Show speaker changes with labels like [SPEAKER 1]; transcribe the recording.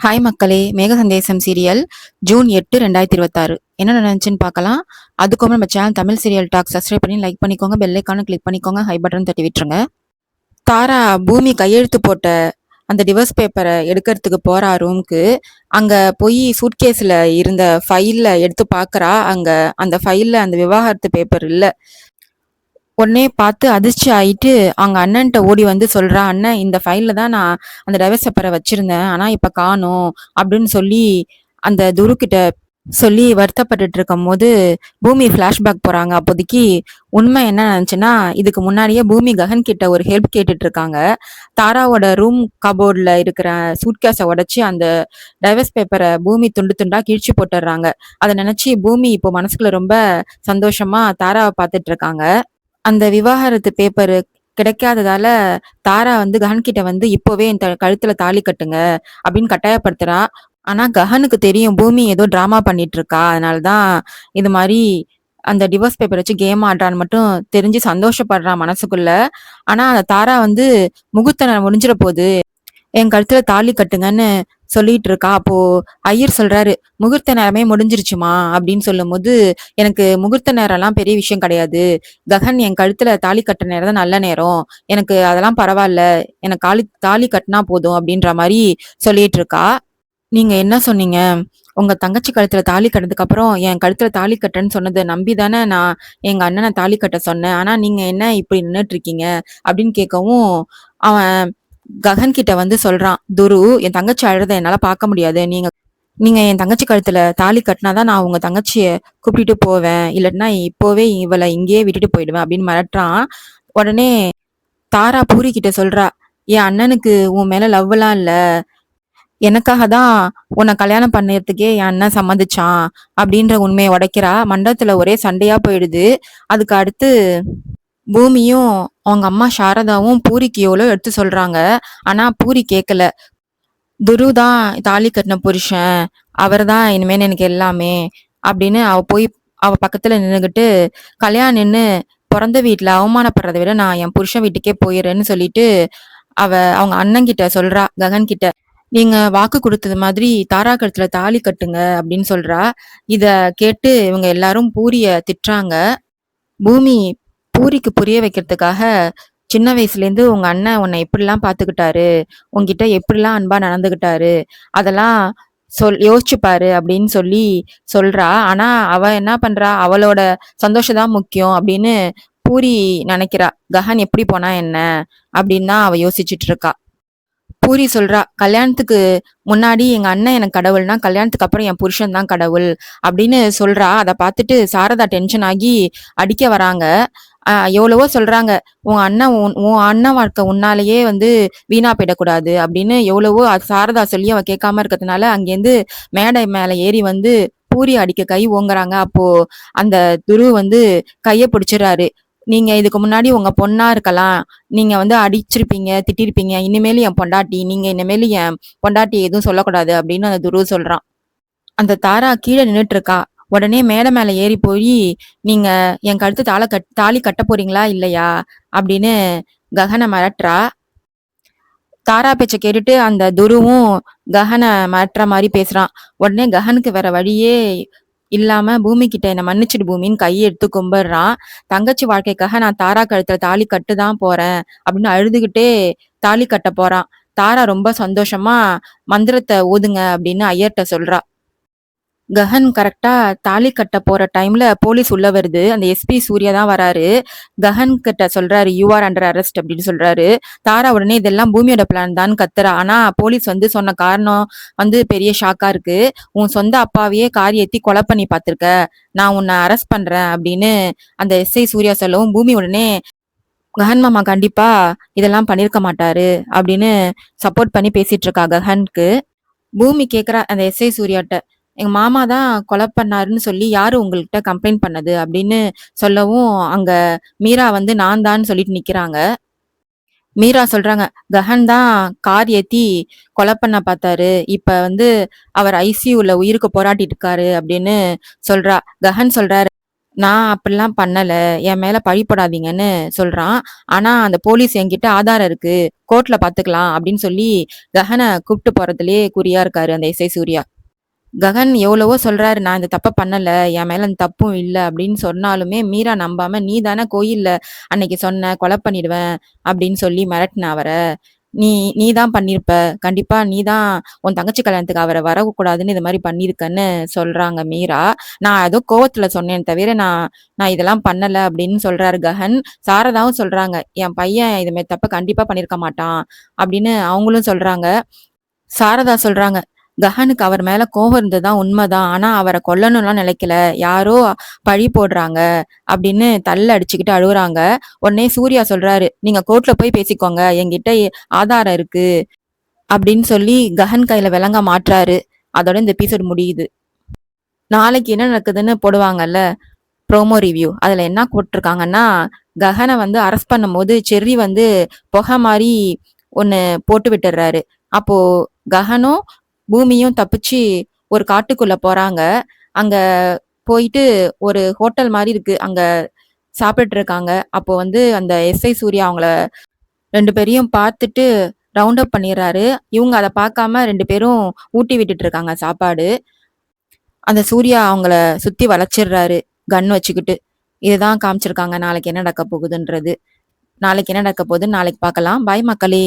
[SPEAKER 1] Hi மக்களே, மேக சந்தேசம் serial June 8 2026 என்ன நடந்துச்சுன்னு பார்க்கலாம். அதுக்கப்புறம் நம்ம channel Tamil serial talk subscribe பண்ணி லைக் பண்ணிக்கோங்க, பெல் ஐக்கானை கிளிக் பண்ணிக்கோங்க, ஹை பட்டன் தட்டி விட்டுருங்க. தாரா பூமி கையெழுத்து போட்ட அந்த டிவோர்ஸ் பேப்பரை எடுக்கிறதுக்கு போறா ரூம்க்கு. அங்க போய் சூட்கேஸ்ல இருந்த ஃபைல்ல எடுத்து பார்க்கறா. அங்க அந்த ஃபைல்ல அந்த விவாகரத்து பேப்பர் இல்ல. உடனே பார்த்து அதிர்ச்சி ஆயிட்டு அவங்க அண்ணன்ட்ட ஓடி வந்து சொல்றா, அண்ணன் இந்த ஃபைல்ல தான் நான் அந்த டைவர்ஸ் பேப்பரை வச்சிருந்தேன், ஆனா இப்ப காணோம் அப்படின்னு சொல்லி அந்த துரு கிட்ட சொல்லி வருத்தப்பட்டுட்டு இருக்கும் போது பூமி ஃபிளாஷ்பேக் போறாங்க. அப்போதைக்கு உண்மை என்ன நினைச்சுன்னா, இதுக்கு முன்னாடியே பூமி ககன் கிட்ட ஒரு ஹெல்ப் கேட்டுட்டு இருக்காங்க. தாராவோட ரூம் கபோர்ட்ல இருக்கிற சூட்கேஸை உடைச்சி அந்த டைவர்ஸ் பேப்பரை பூமி துண்டு துண்டா கிழிச்சு போட்டுடுறாங்க. அதை நினைச்சு பூமி இப்போ மனசுக்குள்ள ரொம்ப சந்தோஷமா தாராவை பார்த்துட்டு இருக்காங்க. அந்த விவாகரத்து பேப்பரு கிடைக்காததால தாரா வந்து ககன் கிட்ட வந்து இப்போவே என் கழுத்துல தாலி கட்டுங்க அப்படின்னு கட்டாயப்படுத்துறா. ஆனா ககனுக்கு தெரியும் பூமி ஏதோ டிராமா பண்ணிட்டு இருக்கா, அதனாலதான் இது மாதிரி அந்த டிவோர்ஸ் பேப்பர் வச்சு கேம் ஆடுறான்னு மட்டும் தெரிஞ்சு சந்தோஷப்படுறான் மனசுக்குள்ள. ஆனா அந்த தாரா வந்து முகூர்த்த நாள் முடிஞ்சிட போகுது, என் கழுத்துல தாலி கட்டுங்கன்னு சொல்லிட்டு இருக்கா. அப்போ ஐயர் சொல்றாரு, முகூர்த்த நேரமே முடிஞ்சிருச்சுமா அப்படின்னு சொல்லும் போது, எனக்கு முகூர்த்த நேரம் எல்லாம் பெரிய விஷயம் கிடையாது, ககன் என் கழுத்துல தாலி கட்டுற நேரம் தான் நல்ல நேரம், எனக்கு அதெல்லாம் பரவாயில்ல, எனக்கு தாலி கட்டினா போதும் அப்படின்ற மாதிரி சொல்லிட்டு இருக்கா. நீங்க என்ன சொன்னீங்க? உங்க தங்கச்சி கழுத்துல தாலி கட்டினதுக்கு அப்புறம் என் கழுத்துல தாலி கட்டுறேன்னு சொன்னதை நம்பி தானே நான் எங்க அண்ணனை தாலி கட்ட சொன்னேன், ஆனா நீங்க என்ன இப்படி நின்னுட்டு இருக்கீங்க அப்படின்னு கேட்கவும், அவன் ககன் கிட்ட வந்து சொல்றான், துரு என் தங்கச்சி அழுறத என்னால பார்க்க முடியாது, நீங்க நீங்க என் தங்கச்சி கழுத்துல தாலி கட்டினாதான் நான் உங்க தங்கச்சிய கூப்பிட்டு போவேன், இல்லைன்னா இப்போவே இவளை இங்கேயே விட்டுட்டு போயிடுவேன் அப்படின்னு மிரட்டுறான். உடனே தாரா பூரி கிட்ட சொல்றா, என் அண்ணனுக்கு உன் மேல லவ் எல்லாம் இல்ல, எனக்காக தான் உன்னை கல்யாணம் பண்ணதுக்கே என் அண்ணன் சம்மதிச்சான் அப்படின்ற உண்மையை உடைக்கிறா. மண்டபத்துல ஒரே சண்டையா போயிடுது. அதுக்கு அடுத்து பூமியும் அவங்க அம்மா சாரதாவும் பூரிக்கு எவ்வளோ எடுத்து சொல்றாங்க. ஆனா பூரி கேட்கல. துரு தான் தாலி கட்டின புருஷன், அவர் தான் இனிமேல் எனக்கு எல்லாமே அப்படின்னு அவ போய் அவ பக்கத்துல நின்றுகிட்டு, கல்யாணம் நின்று பிறந்த வீட்டுல அவமானப்படுறதை விட நான் என் புருஷன் வீட்டுக்கே போயிடுறேன்னு சொல்லிட்டு அவ அவங்க அண்ணன் கிட்ட சொல்றா, ககன் கிட்ட, நீங்க வாக்கு கொடுத்தது மாதிரி தாரா கழுத்துல தாலி கட்டுங்க அப்படின்னு சொல்றா. இத கேட்டு இவங்க எல்லாரும் பூரிய திட்டுறாங்க. பூமி பூரிக்கு புரிய வைக்கிறதுக்காக, சின்ன வயசுல இருந்து உங்க அண்ணன் உன்னை எப்படிலாம் பாத்துக்கிட்டாரு, உன்கிட்ட எப்படிலாம் அன்பா நடந்துகிட்டாரு, அதெல்லாம் யோசிச்சு பாரு அப்படின்னு சொல்லி சொல்றா. ஆனா அவ என்ன பண்றா, அவளோட சந்தோஷம் தான் முக்கியம் அப்படின்னு பூரி நினைக்கிறா. ககன் எப்படி போனா என்ன அப்படின்னு தான் அவ யோசிச்சுட்டு இருக்கா. பூரி சொல்றா, கல்யாணத்துக்கு முன்னாடி எங்க அண்ணன் எனக்கு கடவுள்னா கல்யாணத்துக்கு அப்புறம் என் புருஷன் தான் கடவுள் அப்படின்னு சொல்றா. அதை பார்த்துட்டு சாரதா டென்ஷன் ஆகி அடிக்க வராங்க. எவ்வளவோ சொல்றாங்க, உன் அண்ணன் உன் அண்ணன் வாழ்க்கை உன்னாலேயே வந்து வீணா போயிடக்கூடாது அப்படின்னு எவ்வளவோ சாரதா சொல்லி அவ கேட்காம இருக்கிறதுனால அங்கேருந்து மேடை மேல ஏறி வந்து பூரி அடிக்க கை ஓங்குறாங்க. அப்போ அந்த துரு வந்து கைய பிடிச்சிடறாரு. நீங்க இதுக்கு முன்னாடி உங்க பொண்ணா இருக்கலாம், நீங்க வந்து அடிச்சிருப்பீங்க, திட்டிருப்பீங்க, இனிமேலும் என் பொண்டாட்டி, நீங்க இனிமேலும் என் பொண்டாட்டி எதுவும் சொல்லக்கூடாது அப்படின்னு அந்த துரு சொல்றான். அந்த தாரா கீழே நின்னுட்டு இருக்கா. உடனே மேடை மேல ஏறி போய், நீங்க என் கழுத்து தாலி கட்ட போறீங்களா இல்லையா அப்படின்னு ககனை மிரட்டுறா. தாரா பேச்ச கேட்டுட்டு அந்த துருவும் ககனை மிரட்டுற மாதிரி பேசுறான். உடனே ககனுக்கு வேற வழியே இல்லாம பூமி கிட்ட என்ன மன்னிச்சிடு பூமின்னு கையை எடுத்து கும்பிடுறான். தங்கச்சி வாழ்க்கைக்காக நான் தாரா கழுத்துல தாலி கட்டுதான் போறேன் அப்படின்னு அழுதுகிட்டே தாலி கட்ட போறான். தாரா ரொம்ப சந்தோஷமா மந்திரத்தை ஓதுங்க அப்படின்னு ஐயர்கிட்ட சொல்றா. ககன் கரெக்டா தாலி கட்ட போற டைம்ல போலீஸ் உள்ள வருது. அந்த எஸ்பி சூர்யா தான் வராரு. ககன் கிட்ட சொல்றாரு, யூ ஆர் அண்டர் அரெஸ்ட் அப்படின்னு சொல்றாரு. தாரா உடனே இதெல்லாம் பூமியோட பிளான் தான் கத்துறா. ஆனா போலீஸ் வந்து சொன்ன காரணம் வந்து பெரிய ஷாக்கா இருக்கு. உன் சொந்த அப்பாவையே கார் ஏத்தி கொலை பண்ணி பார்த்திருக்க, நான் உன்னை அரெஸ்ட் பண்றேன் அப்படின்னு அந்த எஸ்ஐ சூர்யா சொல்லவும், பூமி உடனே ககன் மாமா கண்டிப்பா இதெல்லாம் பண்ணிருக்க மாட்டாரு அப்படின்னு சப்போர்ட் பண்ணி பேசிட்டு இருக்கா ககனுக்கு. பூமி கேக்குறா அந்த எஸ்ஐ சூர்யாட்ட, எங்க மாமா தான் கொலை பண்ணாருன்னு சொல்லி யாரு உங்கள்கிட்ட கம்ப்ளைண்ட் பண்ணது அப்படின்னு சொல்லவும், அங்க மீரா வந்து நான் தான் சொல்லிட்டு நிக்கிறாங்க. மீரா சொல்றாங்க, ககன் தான் கார் ஏத்தி கொலை பண்ண பார்த்தாரு, இப்ப வந்து அவர் ஐசியூல உயிருக்கு போராட்டிட்டு இருக்காரு அப்படின்னு சொல்றா. ககன் சொல்றாரு, நான் அப்படிலாம் பண்ணல. என் மேல பழி போடாதீங்கன்னு சொல்றான். ஆனா அந்த போலீஸ் என்கிட்ட ஆதாரம் இருக்கு. கோர்ட்ல பாத்துக்கலாம் அப்படின்னு சொல்லி கஹன கூப்ட்டு போறதுலயே குறியா இருக்காரு அந்த எஸ்ஐ சூர்யா. ககன் எவ்வளவோ சொல்றாரு, "நான் இந்த தப்ப பண்ணல. என் மேல அந்த தப்பும் இல்ல." அப்படின்னு சொன்னாலுமே மீரா நம்பாம, "நீ தானே கோயில்ல அன்னைக்கு சொன்ன, கொலை பண்ணிடுவேன்." அப்படின்னு சொல்லி மிரட்டுன அவர. "நீ நீ தான் பண்ணியிருப்ப. கண்டிப்பா நீ தான் உன் தங்கச்சி கல்யாணத்துக்கு அவர வரக்கூடாதுன்னு இது மாரி பண்ணியிருக்கன்னு" சொல்றாங்க மீரா. "நான் ஏதோ கோவத்துல சொன்னேன் தவிர, நான் நான் இதெல்லாம் பண்ணல." அப்படின்னு சொல்றாரு ககன். சாரதாவும் சொல்றாங்க, "என் பையன் இது மாரி தப்ப கண்டிப்பா பண்ணியிருக்க மாட்டான்." அப்படின்னு அவங்களும் சொல்றாங்க. சாரதா சொல்றாங்க, "கஹனுக்கு அவர் மேல கோவம் இருந்ததுதான் உண்மைதான். ஆனா அவர கொல்லணும்லாம் நினைக்கல. யாரோ பழி போடுறாங்க." அப்படின்னு தள்ள அடிச்சுக்கிட்டு அழுவுறாங்க. உடனே சூர்யா சொல்றாரு, "நீங்க கோர்ட்ல போய் பேசிக்கோங்க. என்கிட்ட ஆதாரம் இருக்கு." அப்படின்னு சொல்லி கஹன் கையில விலங்க மாட்றாரு. அதோட இந்த எபிசோட் முடியுது. நாளைக்கு என்ன நடக்குதுன்னு போடுவாங்கல்ல ப்ரோமோ ரிவ்யூ. அதுல என்ன போட்டிருக்காங்கன்னா, கஹன வந்து அரெஸ்ட் பண்ணும்போது செர்ரி வந்து புகை மாரி ஒண்ணு போட்டு விட்டுர்றாரு. அப்போ கஹனும், பூமியும் தப்பிச்சு ஒரு காட்டுக்குள்ள போறாங்க. அங்க போயிட்டு ஒரு ஹோட்டல் மாரி இருக்கு. அங்க சாப்பிட்டுட்டு இருக்காங்க. அப்போ வந்து அந்த எஸ்ஐ சூர்யா அவங்கள 2 பேரையும் பார்த்துட்டு ரவுண்ட் அப் பண்ணிடுறாரு. இவங்க அத பார்க்காம 2 பேரும் ஊட்டி விட்டுட்டு இருக்காங்க சாப்பாடு. அந்த சூர்யா அவங்கள சுத்தி வளைச்சிடுறாரு கன் வச்சுக்கிட்டு. இதுதான் காமிச்சிருக்காங்க நாளைக்கு என்ன நடக்க போகுதுன்றது. நாளைக்கு என்ன நடக்க போகுதுன்னு நாளைக்கு பார்க்கலாம். பாய் மக்களே!